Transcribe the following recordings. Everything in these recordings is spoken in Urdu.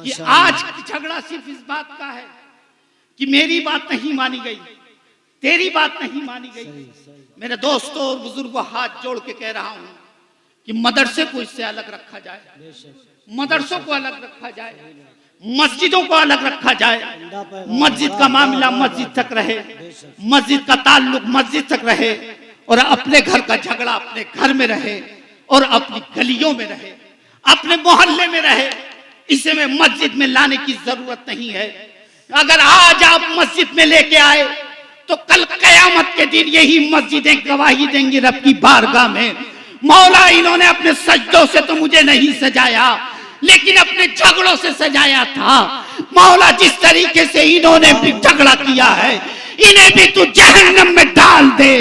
کہ آج جھگڑا صرف اس بات کا ہے کہ میری بات نہیں مانی گئی، تیری بات نہیں مانی گئی۔ میرے دوستوں اور بزرگوں، ہاتھ جوڑ کے کہہ رہا ہوں کہ مدرسے کو اس سے الگ رکھا جائے، مدرسوں کو الگ رکھا جائے، مسجدوں کو الگ رکھا جائے، مسجد کا معاملہ مسجد تک رہے، مسجد کا تعلق مسجد تک رہے، اور اپنے گھر کا جھگڑا اپنے گھر میں رہے، اور اپنی گلیوں میں رہے، اپنے محلے میں رہے۔ اسے میں مسجد میں لانے کی ضرورت نہیں ہے۔ اگر آج آپ مسجد میں لے کے آئے تو کل قیامت کے دن یہی مسجدیں گواہی دیں گی رب کی بارگاہ میں، مولا انہوں نے اپنے سجدوں سے تو مجھے نہیں سجایا لیکن اپنے جھگڑوں سے سجایا تھا۔ مولا جس طریقے سے انہوں نے بھی جھگڑا کیا ہے، انہیں بھی تو جہنم میں ڈال دے۔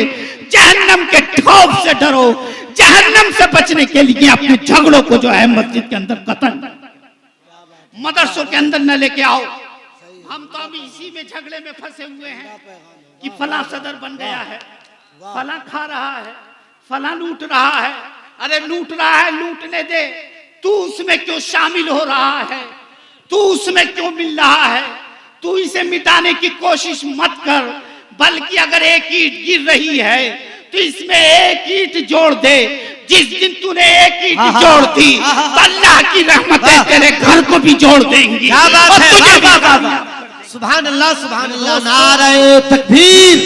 جہنم کے خوف سے ڈرو، جہنم سے بچنے کے لیے اپنے جھگڑوں کو جو ہے مسجد کے اندر قتل، مدرسوں کے اندر نہ لے کے آؤ۔ ہم تو ابھی اسی میں جھگڑے میں پھنسے ہوئے ہیں کہ فلاں صدر بن گیا ہے، فلاں کھا رہا ہے، فلاں لوٹ رہا ہے۔ ارے لوٹ رہا ہے، لوٹنے دے، تو اس میں کیوں شامل ہو رہا ہے؟ تو اس میں کیوں مل رہا ہے؟ تو اسے مٹانے کی کوشش مت کر، بلکہ اگر ایک اینٹ گر رہی ہے تو اس میں ایک اینٹ جوڑ دے۔ جس دن تو نے ایک اینٹ جوڑ دی تو اللہ کی رحمتیں تیرے گھر کو بھی جوڑ دیں گی۔ کیا بات ہے! سبحان اللہ، سبحان اللہ، نعرہ تکبیر،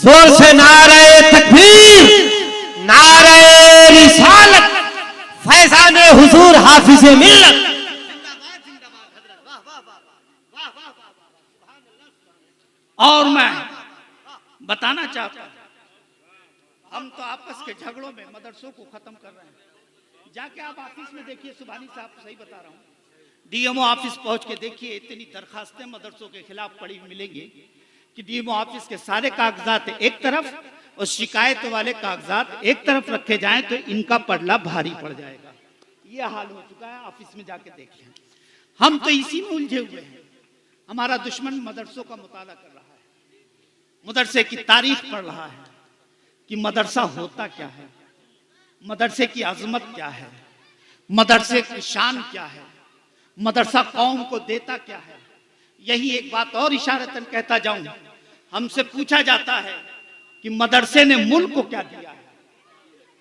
زور سے نعرہ تکبیر، نعرہ رسالت، فیضان حضور حافظ ملت۔ اور میں بتانا چاہتا ہوں، ہم تو آپس کے جھگڑوں میں مدرسوں کو ختم کر رہے ہیں۔ جا کے آپ آفس میں دیکھیے، سبحانی صاحب صحیح بتا رہا ہوں، ڈی ایم او آفس پہنچ کے دیکھیے، اتنی درخواستیں مدرسوں کے خلاف پڑی ملیں گی کہ ڈی ایم او آفس کے سارے کاغذات ایک طرف اور شکایت والے کاغذات ایک طرف رکھے جائیں تو ان کا پلڑا بھاری پڑ جائے گا۔ یہ حال ہو چکا ہے، آفس میں جا کے دیکھ لیں۔ ہم تو اسی میں الجھے ہوئے ہیں۔ ہمارا دشمن مدرسوں کا مطالعہ کر رہا ہے، مدرسے کی تاریخ پڑھ رہا ہے کہ مدرسہ ہوتا کیا ہے، مدرسے کی عظمت کیا ہے، مدرسے کی شان کیا ہے، مدرسہ قوم کو دیتا کیا ہے۔ یہی ایک بات اور اشارتاً کہتا جاؤں، ہم سے پوچھا جاتا ہے کہ مدرسے نے ملک کو کیا دیا ہے،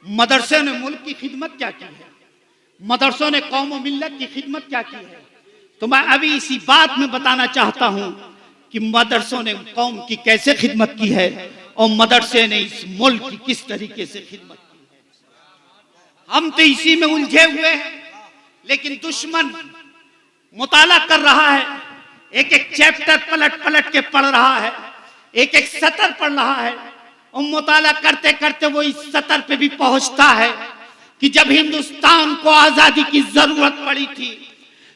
مدرسے نے ملک کی خدمت کیا کی ہے، مدرسوں نے قوم و ملت کی خدمت کیا کی ہے۔ تو میں ابھی اسی بات میں بتانا چاہتا ہوں کہ مدرسوں نے قوم کی کیسے خدمت کی ہے اور مدرسے نے اس ملک کی کس طریقے سے خدمت کی ہے۔ ہم تو اسی میں الجھے ہوئے ہیں، لیکن دشمن مطالعہ کر رہا ہے، ایک ایک چیپٹر پلٹ پلٹ کے پڑھ رہا ہے، ایک ایک سطر پڑھ رہا ہے، اور مطالعہ کرتے کرتے وہ اس سطر پہ بھی پہنچتا ہے کہ جب ہندوستان کو آزادی کی ضرورت پڑی تھی،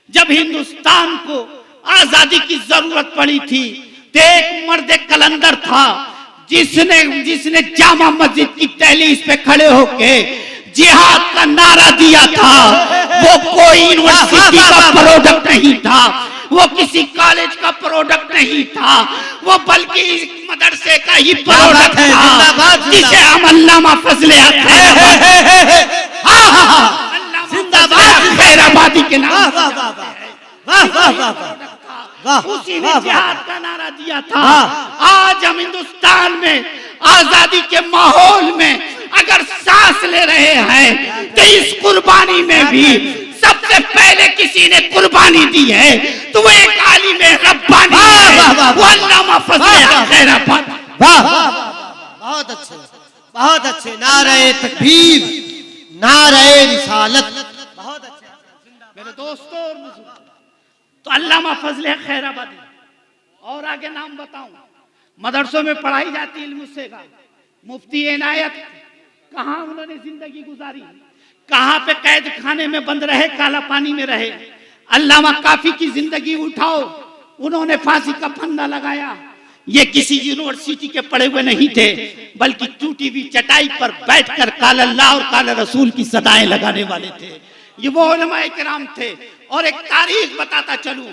جب ہندوستان کو آزادی کی ضرورت پڑی تھی تو ایک مرد کلندر تھا جس نے جامع مسجد کی دہلیز پہ کھڑے ہو کے جہاد کا نعرہ دیا تھا۔ وہ کوئی یونیورسٹی کا پروڈکٹ نہیں تھا، وہ کسی کالج کا پروڈکٹ نہیں تھا، وہ بلکہ مدرسے کا ہی پروڈکٹ تھا جسے ہم علامہ فضل خیر آبادی کے نام اسی نے جہاد کا نعرہ دیا تھا۔ آج ہم ہندوستان میں آزادی کے ماحول میں اگر سانس لے رہے ہیں تو اس قربانی میں بھی سب سے پہلے کسی نے قربانی دی ہے تو وہ ایک عالم ربانی ہے، وہ علامہ فضل خیر آبادی۔ بہت اچھے، بہت اچھے، نعرہ تکبیر، نعرہ رسالت، بہت اچھے میرے دوستوں اور بزرگوں۔ تو علامہ فضل خیر آبادی، اور آگے نام بتاؤں، مدرسوں میں پڑھائی جاتی علم سے گا، مفتی عنایت کہاں انہوں نے زندگی گزاری، کہاں پہ قید خانے میں بند رہے، کالا پانی میں رہے۔ علامہ کافی کی زندگی اٹھاؤ، انہوں نے پھانسی کا پھندا لگایا۔ یہ کسی یونیورسٹی کے پڑھے ہوئے نہیں تھے بلکہ ٹوٹی ہوئی چٹائی پر بیٹھ کر قال اللہ اور قال رسول کی صدائیں لگانے والے تھے۔ یہ وہ علماء کرام تھے۔ اور ایک تاریخ بتاتا چلوں،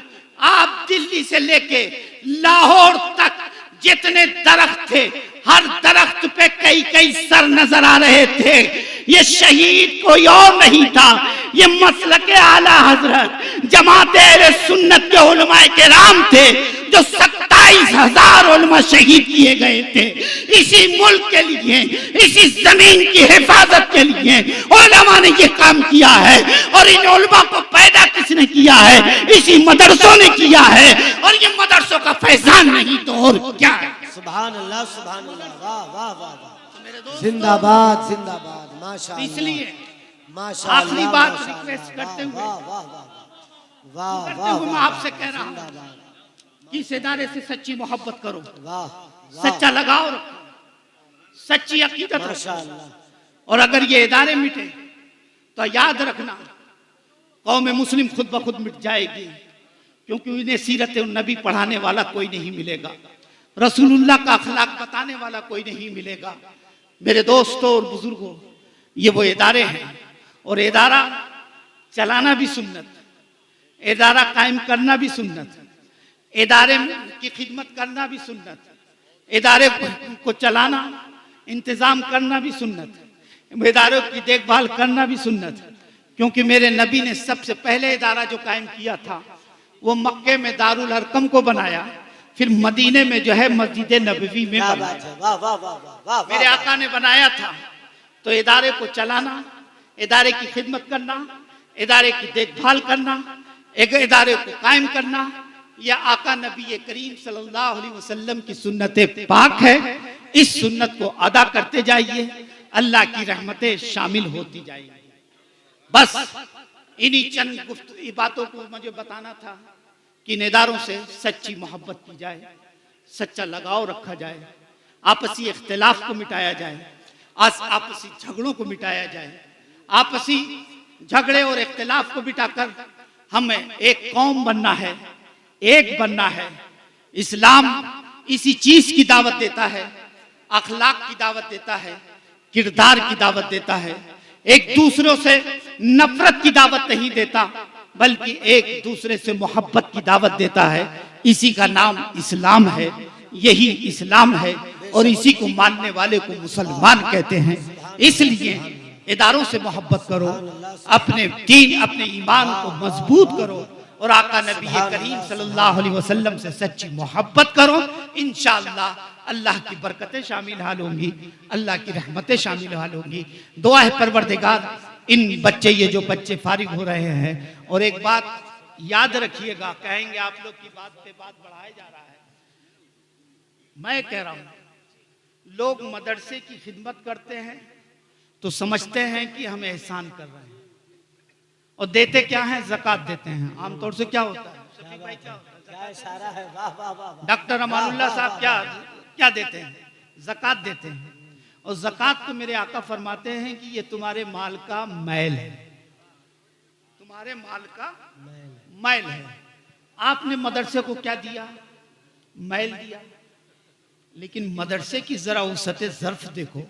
آپ دلی سے لے کے لاہور تک جتنے درخت تھے، ہر درخت پہ کئی کئی سر نظر آ رہے تھے یہ شہید کوئی اور نہیں تھا، یہ مسلک اعلیٰ حضرت جماعت اہل سنت کے علماء کرام تھے جو 27,000 علماء شہید کیے گئے تھے اسی ملک کے لیے، اسی زمین کی حفاظت کے لیے علماء نے یہ کام کیا ہے۔ اور ان علماء کو پیدا کس نے کیا ہے؟ اسی مدرسوں نے کیا ہے، اور یہ مدرسوں کا فیضان نہیں تو اور کیا ہے؟ سبحان اللہ سبحان اللہ، واہ واہ واہ واہ، زندہ باد زندہ باد، ماشاء اللہ، اس لیے ماشاء اللہ، آخری بات ماشاء اللہ، ریکویسٹ کرتے ہوئے واہ واہ واہ واہ کرتے واہ ہوئے میں آپ سے کہہ رہا زندہ ہوں باد، کہ اس ادارے سے سچی محبت کرو، واہ سچا لگاؤ رکھو، سچی عقیدت رکھو، ماشاء اللہ، اور اگر یہ ادارے مٹے تو یاد رکھنا قوم مسلم خود بخود مٹ جائے گی، کیونکہ انہیں سیرت النبی پڑھانے والا کوئی نہیں ملے گا، رسول اللہ کا اخلاق بتانے والا کوئی نہیں ملے گا۔ میرے دوستوں اور بزرگوں، یہ وہ ادارے ہیں، اور ادارہ چلانا بھی سنت، ادارہ قائم کرنا بھی سنت، ادارے کی خدمت کرنا بھی سنت، ادارے کو چلانا انتظام کرنا بھی سنت، اداروں کی دیکھ بھال کرنا بھی سنت، کیونکہ میرے نبی نے سب سے پہلے ادارہ جو قائم کیا تھا وہ مکے میں دارالارقم کو بنایا، پھر مدینے میں جو ہے مسجد نبوی میں کیا بنایا، بات ہے، واہ واہ واہ واہ، میرے آقا نے بنایا تھا۔ تو ادارے کو چلانا، ادارے کی خدمت کرنا، ادارے کی دیکھ بھال کرنا، ایک ادارے کو قائم کرنا، یہ آقا نبی کریم صلی اللہ علیہ وسلم کی سنت پاک ہے۔ اس سنت کو ادا کرتے جائیے، اللہ کی رحمتیں شامل ہوتی جائیں گی۔ بس انہی چند باتوں کو مجھے بتانا تھا کہ ان اداروں سے سچی محبت کی جائے، سچا لگاؤ رکھا جائے، آپسی اختلاف کو مٹایا جائے، آپسی جھگڑوں کو مٹایا جائے، آپسی جھگڑے اور اختلاف کو مٹا کر ہمیں ایک قوم بننا ہے، ایک بننا ہے۔ اسلام اسی چیز کی دعوت دیتا ہے، اخلاق کی دعوت دیتا ہے، کردار کی دعوت دیتا ہے، ایک دوسروں سے نفرت کی دعوت نہیں دیتا بلکہ ایک دوسرے سے محبت کی دعوت دیتا ہے۔ اسی کا نام اسلام ہے، یہی اسلام ہے، اور اسی کو ماننے والے کو مسلمان کہتے ہیں۔ اس لیے اداروں سے محبت کرو، اپنے دین اپنے ایمان کو مضبوط کرو، اور آقا نبی کریم صلی اللہ علیہ وسلم سے سچی محبت کرو۔ انشاءاللہ اللہ کی برکتیں شامل حال ہوں گی، اللہ کی رحمتیں شامل حال ہوں گی۔ دعا ہے پروردگار ان بچے، یہ جو بچے فارغ ہو رہے ہیں، اور ایک بات یاد رکھیے گا، کہیں گے آپ لوگ کی بات پہ بات بڑھائے جا رہا ہے، میں کہہ رہا ہوں لوگ مدرسے کی خدمت کرتے ہیں تو سمجھتے ہیں کہ ہمیں احسان کر رہے ہیں، اور دیتے کیا ہیں؟ زکوٰۃ دیتے ہیں۔ عام طور سے کیا ہوتا ہے؟ شفیق بھائی کیا ہوتا ہے؟ کیا اشارہ ہے، واہ واہ واہ، ڈاکٹر امان اللہ صاحب کیا دیتے ہیں؟ زکوٰۃ دیتے ہیں، اور زکوٰۃ تو میرے آقا فرماتے ہیں کہ یہ تمہارے مال کا میل ہے، تمہارے مال کا میل ہے۔ آپ نے مدرسے کو کیا دیا؟ میل دیا، لیکن مدرسے کی ذرا وسعت ظرف دیکھو،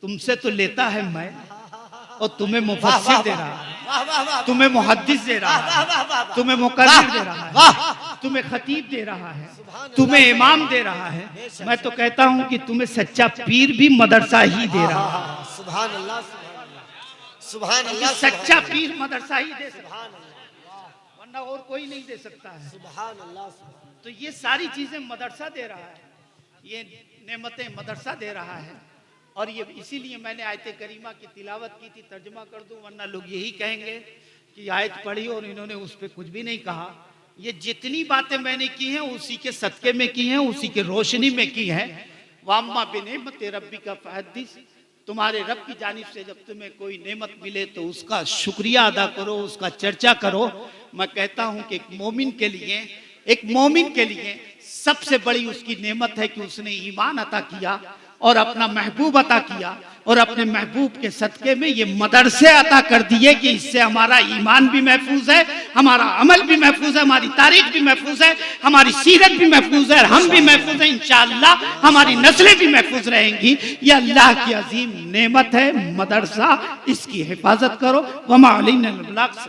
تم سے تو لیتا ہے میل، اور تمہیں مفسر دے رہا ہے، تمہیں محدث دے رہا ہے، تمہیں مقرر دے رہا ہے، تمہیں خطیب دے رہا ہے، تمہیں امام دے رہا ہے۔ میں تو کہتا ہوں کہ تمہیں سچا پیر بھی مدرسہ ہی دے رہا ہے۔ سبحان اللہ سبحان اللہ، سچا پیر مدرسہ ہی دے سکتا ہے، ورنہ اور کوئی نہیں دے سکتا ہے۔ سبحان اللہ، تو یہ ساری چیزیں مدرسہ دے رہا ہے، یہ نعمتیں مدرسہ دے رہا ہے، اور یہ اسی لیے میں نے آیت کریمہ کی تلاوت کی تھی، ترجمہ کر دوں ورنہ لوگ یہی کہیں گے کہ آیت پڑھی اور انہوں نے اس پہ کچھ بھی نہیں کہا۔ یہ جتنی باتیں میں نے کی ہیں اسی کے صدقے میں کی ہیں، اسی کے روشنی میں کی ہیں۔ وَأَمَّا بِنِعْمَتِ رَبِّكَ فَحَدِّثْ، تمہارے رب کی جانب سے جب تمہیں کوئی نعمت ملے تو اس کا شکریہ ادا کرو، اس کا چرچا کرو۔ میں کہتا ہوں کہ ایک مومن کے لیے سب سے بڑی اس کی نعمت ہے کہ اس نے ایمان عطا کیا اور اپنا محبوب عطا کیا، اور اپنے محبوب کے صدقے میں یہ مدرسے عطا کر دیے کہ اس سے ہمارا ایمان بھی محفوظ ہے، ہمارا عمل بھی محفوظ ہے، ہماری تاریخ بھی محفوظ ہے، ہماری سیرت بھی محفوظ ہے، ہم بھی محفوظ ہیں، انشاءاللہ ہماری نسلیں بھی محفوظ رہیں گی۔ یہ اللہ کی عظیم نعمت ہے مدرسہ، اس کی حفاظت کرو۔ وما علینا الا البلاغ۔